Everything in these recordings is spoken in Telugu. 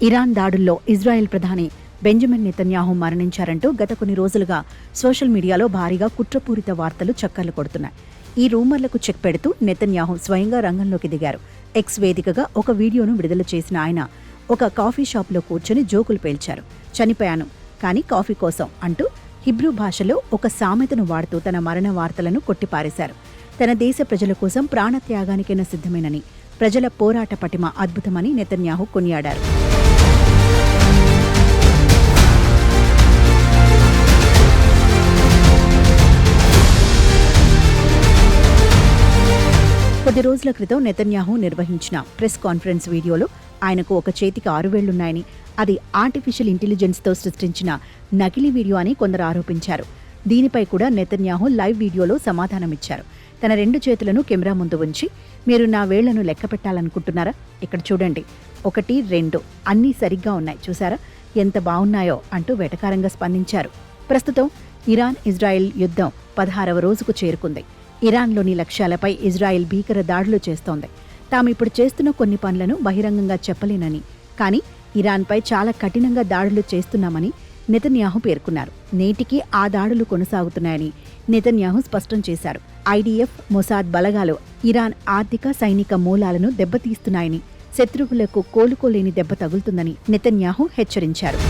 ఇరాన్ దాడుల్లో ఇజ్రాయెల్ ప్రధాని బెంజమిన్ నెతన్యాహు మరణించారంటూ గత కొన్ని రోజులుగా సోషల్ మీడియాలో భారీగా కుట్రపూరిత వార్తలు చక్కర్లు కొడుతున్నాయి. ఈ రూమర్లకు చెక్ పెడుతూ నెతన్యాహు స్వయంగా రంగంలోకి దిగారు. ఎక్స్ వేదికగా ఒక వీడియోను విడుదల చేసిన ఆయన ఒక కాఫీ షాప్లో కూర్చొని జోకులు పేల్చారు. చనిపోయాను కానీ కాఫీ కోసం అంటూ హిబ్రూ భాషలో ఒక సామెతను వాడుతూ తన మరణ వార్తలను కొట్టిపారేశారు. తన దేశ ప్రజల కోసం ప్రాణత్యాగానికైనా సిద్ధమేనని, ప్రజల పోరాట పటిమ అద్భుతమని నెతన్యాహు కొనియాడారు. కొద్ది రోజుల క్రితం నెతన్యాహు నిర్వహించిన ప్రెస్ కాన్ఫరెన్స్ వీడియోలో ఆయనకు ఒక చేతికి 6 వేళ్లున్నాయని, అది ఆర్టిఫిషియల్ ఇంటెలిజెన్స్తో సృష్టించిన నకిలీ వీడియో అని కొందరు ఆరోపించారు. దీనిపై కూడా నెతన్యాహు లైవ్ వీడియోలో సమాధానమిచ్చారు. తన 2 చేతులను కెమెరా ముందు ఉంచి, మీరు నా వేళ్లను లెక్క పెట్టాలనుకుంటున్నారా? ఇక్కడ చూడండి, 1, 2 అన్నీ సరిగ్గా ఉన్నాయి, చూసారా ఎంత బాగున్నాయో అంటూ వెటకారంగా స్పందించారు. ప్రస్తుతం ఇరాన్ ఇజ్రాయెల్ యుద్ధం 16వ రోజుకు చేరుకుంది. ఇరాన్లోని లక్ష్యాలపై ఇజ్రాయెల్ భీకర దాడులు చేస్తోంది. తామిప్పుడు చేస్తున్న కొన్ని పనులను బహిరంగంగా చెప్పలేనని, కానీ ఇరాన్పై చాలా కఠినంగా దాడులు చేస్తున్నామని నెతన్యాహు పేర్కొన్నారు. నేటికి ఆ దాడులు కొనసాగుతున్నాయని నెతన్యాహు స్పష్టం చేశారు. ఐడిఎఫ్, మొసాద్ బలగాలు ఇరాన్ ఆర్థిక, సైనిక మూలాలను దెబ్బతీస్తున్నాయని, శత్రువులకు కోలుకోలేని దెబ్బ తగులుతుందని నెతన్యాహు హెచ్చరించారు.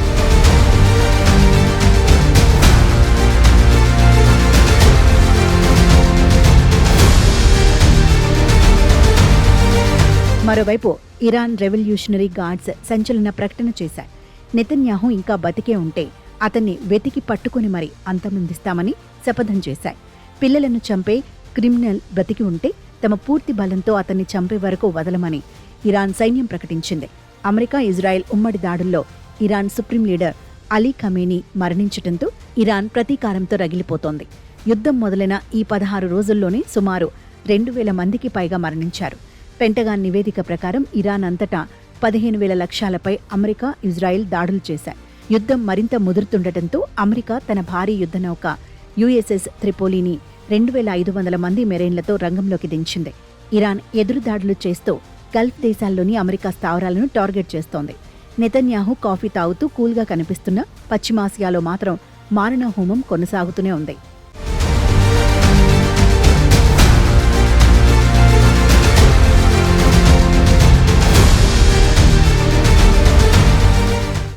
మరోవైపు ఇరాన్ రెవల్యూషనరీ గార్డ్స్ సంచలన ప్రకటన చేశాయి. నెతన్యాహు ఇంకా బతికే ఉంటే అతన్ని వెతికి పట్టుకుని మరీ అంతమొందిస్తామని శపథం చేశాయి. పిల్లలను చంపే క్రిమినల్ బ్రతికి ఉంటే తమ పూర్తి బలంతో అతన్ని చంపే వరకు వదలమని ఇరాన్ సైన్యం ప్రకటించింది. అమెరికా ఇజ్రాయెల్ ఉమ్మడి దాడుల్లో Iran supreme leader Ali Khamenei మరణించడంతో ఇరాన్ ప్రతీకారంతో రగిలిపోతోంది. యుద్ధం మొదలైన ఈ 16 రోజుల్లోనే సుమారు 2,000 మందికి పైగా మరణించారు. పెంటగాన్ నివేదిక ప్రకారం ఇరాన్ అంతటా 15,000 లక్ష్యాలపై అమెరికా, ఇజ్రాయెల్ దాడులు చేశాయి. యుద్ధం మరింత ముదురుతుండటంతో అమెరికా తన భారీ యుద్ధనౌక యుఎస్ఎస్ త్రిపోలిని 2,500 మంది మెరైన్లతో రంగంలోకి దించింది. ఇరాన్ ఎదురుదాడులు చేస్తూ గల్ఫ్ దేశాల్లోని అమెరికా స్థావరాలను టార్గెట్ చేస్తోంది. నెతన్యాహు కాఫీ తాగుతూ కూల్గా కనిపిస్తున్న పశ్చిమాసియాలో మాత్రం మారణహోమం కొనసాగుతూనే ఉంది.